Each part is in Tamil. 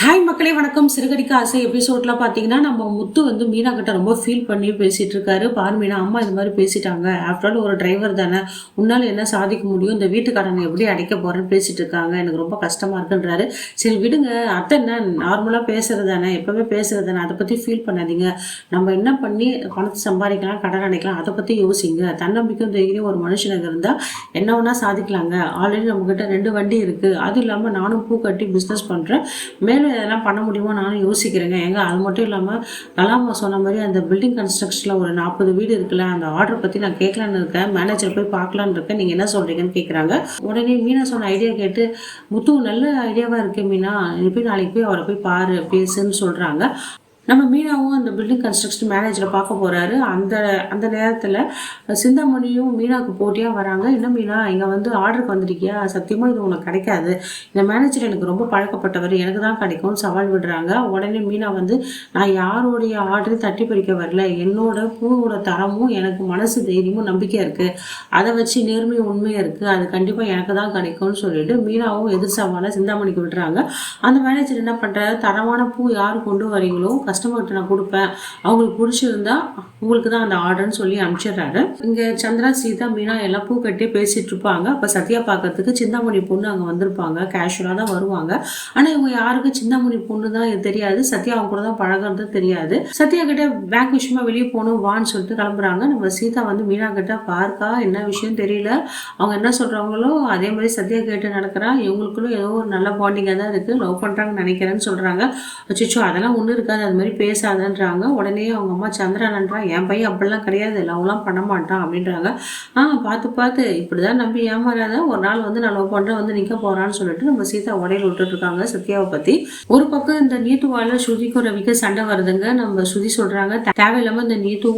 ஹாய் மக்களே வணக்கம். சிறுகடிக்க ஆசை எபிசோட்ல பார்த்தீங்கன்னா நம்ம முத்து வந்து மீனா கிட்ட ரொம்ப ஃபீல் பண்ணி பேசிட்டு இருக்காரு. பாரு மீனா, அம்மா இது மாதிரி பேசிட்டாங்க. ஆஃப்டர் ஆல் ஒரு டிரைவர் தானே, உன்னால என்ன சாதிக்க முடியும், இந்த வீட்டுக்காரனை எப்படி அடைக்க போறேன்னு பேசிட்டு இருக்காங்க, எனக்கு ரொம்ப கஷ்டமா இருக்குன்றாரு. சரி விடுங்க, அத்தை என்ன நார்மலாக பேசுறது தானே, எப்பவுமே பேசுறது தானே, அதை பற்றி ஃபீல் பண்ணாதீங்க. நம்ம என்ன பண்ணி பணத்தை சம்பாதிக்கலாம், கடன் அடைக்கலாம், அதை பற்றி யோசிங்க. தன்னம்பிக்கை தைரியம் ஒரு மனுஷனுக்கு இருந்தால் என்ன வேணா சாதிக்கலாங்க. ஆல்ரெடி நம்மக்கிட்ட 2 வண்டி இருக்குது. அது இல்லாமல் நானும் பூ கட்டி பிஸ்னஸ் பண்ணுறேன். மேலும் இதெல்லாம் பண்ண முடியுமோ நானும் யோசிக்கிறேங்க. ஏங்க அது மட்டும் இல்லாமல் கலாமா சொன்ன மாதிரி அந்த பில்டிங் கன்ஸ்ட்ரக்ஷனில் ஒரு 40 வீடு இருக்குல்ல, அந்த ஆர்டர் பற்றி நான் கேட்கலான்னு இருக்கேன். மேனேஜர் போய் பார்க்கலான்னு இருக்கேன். நீங்கள் என்ன சொல்கிறீங்கன்னு கேட்குறாங்க. உடனே மீனா சொன்ன ஐடியா கேட்டு, முத்து நல்ல ஐடியாவாக இருக்கு மீனா, நீ போய் நாளைக்கு போய் அவரை போய் பாரு பேசுன்னு சொல்கிறாங்க. நம்ம மீனாவும் அந்த பில்டிங் கன்ஸ்ட்ரக்ஷன் மேனேஜரை பார்க்க போகிறாரு. அந்த அந்த நேரத்தில் சிந்தாமணியும் மீனாவுக்கு போட்டியாக வராங்க. இன்னும் மீனா, இங்கே வந்து ஆர்டருக்கு வந்துருக்கியா, சத்தியமாக இது உனக்கு கிடைக்காது, இந்த மேனேஜர் எனக்கு ரொம்ப பழக்கப்பட்டவர், எனக்கு தான் கிடைக்கும்னு சவால் விடுறாங்க. உடனே மீனா வந்து, நான் யாருடைய ஆர்டரையும் தட்டி பறிக்க வரல, என்னோட பூவோட தரமும் எனக்கு மனசு தைரியமும் நம்பிக்கை இருக்குது, அதை வச்சு நேர்மை உண்மையாக இருக்குது, அது கண்டிப்பாக எனக்கு தான் கிடைக்கும்னு சொல்லிட்டு மீனாவும் எதிர் சவாலை சிந்தாமணிக்கு விடுறாங்க. அந்த மேனேஜர் என்ன பண்ணுறாரு, தரமான பூ யார் கொண்டு வரீங்களோ கஸ்டமர்கிட்ட நான் கொடுப்பேன், அவங்களுக்கு பிடிச்சிருந்தா உங்களுக்கு தான் அந்த ஆர்டர்னு சொல்லி அனுப்பிச்சிடுறாரு. இங்கே சந்திரா, சீதா, மீனா எல்லாம் பூ கட்டி பேசிட்டு இருப்பாங்க. அப்போ சத்யா பார்க்கறதுக்கு சிந்தாமணி பொண்ணு அங்கே வந்திருப்பாங்க. கேஷுவலாக தான் வருவாங்க. ஆனால் இவங்க யாருக்கும் சிந்தாமணி பொண்ணு தான் இது தெரியாது. சத்யா அவங்க கூட தான் பழகிறது தெரியாது. சத்யா கிட்ட பேங்க் விஷயமா வெளியே போகணும் வான்னு சொல்லிட்டு கிளம்புறாங்க. நம்ம சீதா வந்து மீனா கிட்ட, பார்க்கா என்ன விஷயம் தெரியல, அவங்க என்ன சொல்கிறாங்களோ அதே மாதிரி சத்யா கேட்டு நடக்கிறா, இவங்களுக்குள்ள ஏதோ ஒரு நல்ல பாண்டிங்காக தான் இருக்குது, லவ் பண்ணுறாங்கன்னு நினைக்கிறேன்னு சொல்கிறாங்க. அச்சோ அதெல்லாம் ஒன்றும் இருக்காது, அது மாதிரி பேசாதன்றாங்க. உடனே அவங்க அம்மா சந்திரன்ன்றா, என் பையன் அப்படிலாம் கிடையாது, லவ்லாம் பண்ண மாட்டான் அப்படின்றாங்க. பார்த்து இப்படிதான் நம்பி ஏமாறாத, ஒரு நாள் வந்து நான் லவ் பண்ணுறேன் வந்து நிற்க போகிறான்னு சொல்லிட்டு நம்ம சீதா உடையில் விட்டுட்ருக்காங்க சத்யாவை பற்றி. ஒரு பக்கம் இந்த நீத்துவால ஸ்ருதிக்கும் ரவிக்கு சண்டை வருதுங்க. நம்ம ஸ்ருதி சொல்கிறாங்க, தேவையில்லாமல் இந்த நீத்து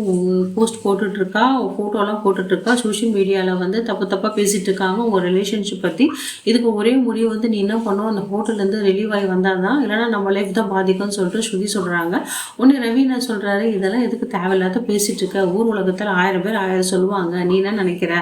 போஸ்ட் போட்டுட்ருக்கா, ஃபோட்டோலாம் போட்டுட்ருக்கா, சோஷியல் மீடியாவில் வந்து தப்பாக பேசிகிட்டு இருக்காங்க உங்கள் ரிலேஷன்ஷிப் பற்றி. இதுக்கு ஒரே முடிவு வந்து நீ என்ன பண்ணுவோம், அந்த ஹோட்டல்லேருந்து ரிலீவ் ஆகி வந்தால் தான், இல்லைனா நம்ம லைஃப் தான் பாதிக்கும்னு சொல்லிட்டு ஸ்ருதி சொல்கிறாங்க. ஒன்று ரவி என்ன சொல்கிறாரு, இதெல்லாம் எதுக்கு தேவையில்லாத பேசிகிட்டு இருக்க, ஊர் உலகத்தில் 1000 பேர் 1000 சொல்லுவாங்க, நீ என்ன நினைக்கிற,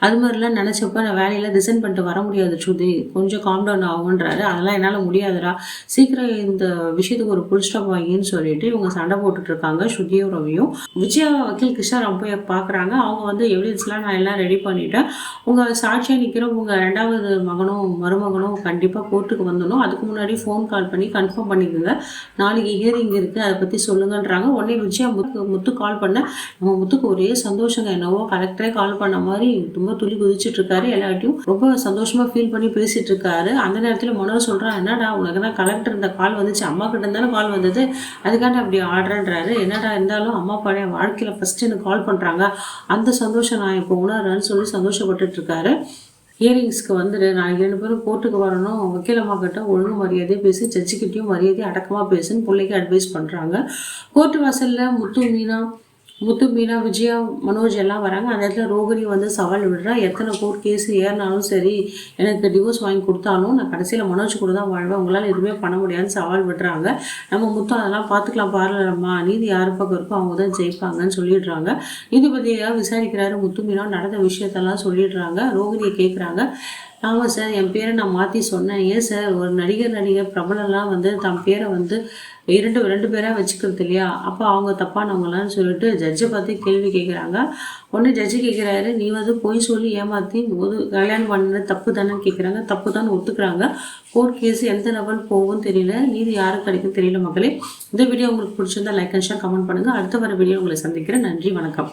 அது மாதிரிலாம் நினச்சப்ப நான் வேலையில் ரிசைன் பண்ணிட்டு வர முடியாது ஸ்ருதி, கொஞ்சம் காம் டவுன் ஆகுன்றாரு. அதெல்லாம் என்னால் முடியாதுடா, சீக்கிரம் இந்த விஷயத்துக்கு ஒரு புல் ஸ்டாப் வாங்கின்னு சொல்லிட்டு இவங்க சண்டை போட்டுட்ருக்காங்க ஸ்ருதியும் ரவியும். விஜயா வக்கீல் கிருஷ்ணாராம் போய் பார்க்குறாங்க. அவங்க வந்து எவிடன்ஸ்லாம் நான் எல்லாம் ரெடி பண்ணிட்டேன், உங்கள் சாட்சியாக நிற்கிற உங்கள் 2வது மகனும் மருமகனும் கண்டிப்பாக கோர்ட்டுக்கு வந்துடணும், அதுக்கு முன்னாடி ஃபோன் கால் பண்ணி கன்ஃபார்ம் பண்ணிக்கோங்க, நாளைக்கு ஹியரிங் இருக்குது, அதை பற்றி சொல்லுங்கன்றாங்க. உடனே விஜயா முத்து கால் பண்ண, நம்ம முத்துக்கு ஒரே சந்தோஷங்க, என்னவோ கலெக்டரே கால் பண்ண மாதிரி ரொம்ப துளி குதிச்சுட்டு இருக்காரு, எல்லாத்தையும் ரொம்ப சந்தோஷமாக ஃபீல் பண்ணி பேசிகிட்டு இருக்காரு. அந்த நேரத்தில் மனோர் சொல்கிறான், என்னடா உனக்கு தான் கலெக்டர் இந்த கால் வந்துச்சு, அம்மா கிட்ட இருந்தாலும் கால் வந்தது, அதுக்காண்டி அப்படி ஆடுறன்றாரு. என்னடா இருந்தாலும் அம்மா பழைய வாழ்க்கையில் ஃபஸ்ட்டு எனக்கு கால் பண்ணுறாங்க, அந்த சந்தோஷம் நான் இப்போ உணர்றேன்னு சொல்லி சந்தோஷப்பட்டுட்டு இருக்காரு. ஹியரிங்ஸ்க்கு வந்துடு, நான் 2 பேரும் கோர்ட்டுக்கு வரணும், வக்கீலம்மா கிட்ட ஒழுங்கு மரியாதையை பேசி, ஜட்ஜிக்கிட்டையும் மரியாதையை அடக்கமாக பேசுன்னு பிள்ளைக்கு அட்வைஸ் பண்ணுறாங்க. கோர்ட்டு வாசலில் முத்து மீனா விஜயா மனோஜ் எல்லாம் வராங்க. அந்த இடத்துல ரோகிணி வந்து சவால் விடுறா, எத்தனை கோர்ட் கேஸ் ஏறினாலும் சரி, எனக்கு டிவோர்ஸ் வாங்கி கொடுத்தாலும் நான் கடைசியில் மனோஜ் கூட தான் வாழ்வேன், உங்களால் எதுவுமே பண்ண முடியாதுன்னு சவால் விடுறாங்க. நம்ம முத்து அதெல்லாம் பார்த்துக்கலாம் பாருலம்மா, நீதி யார் பக்கம் இருக்கோ அவங்க தான் ஜெயிப்பாங்கன்னு சொல்லிடுறாங்க. நீதிபதியாக விசாரிக்கிறாரு. முத்து மீனா நடந்த விஷயத்தெல்லாம் சொல்லிடுறாங்க. ரோகிணியை கேட்குறாங்க, ஆமாம் சார், என் பேரை நான் மாற்றி சொன்னேன், ஏன் சார் ஒரு நடிகர் பிரபலம்லாம் வந்து தன் பேரை வந்து ரெண்டு பேராக வச்சுக்கிறது இல்லையா, அப்போ அவங்க தப்பானவங்களான்னு சொல்லிட்டு ஜட்ஜை பார்த்து கேள்வி கேட்குறாங்க. ஒன்று ஜட்ஜு கேட்குறாரு, நீ வந்து போய் சொல்லி ஏமாற்றி கல்யாணம் பண்ண தப்பு தானே கேட்குறாங்க. தப்பு தான் ஒத்துக்கிறாங்க. கோர்ட் கேஸ் எந்த லெவல் போகும் தெரியல, நீதி யாருக்கு கிடைக்கும் தெரியல. மக்களே, இந்த வீடியோ உங்களுக்கு பிடிச்சிருந்தா லைக் அண்ட் ஷேர் கமெண்ட் பண்ணுங்கள். அடுத்த வர வீடியோ உங்களை சந்திக்கிறேன். நன்றி, வணக்கம்.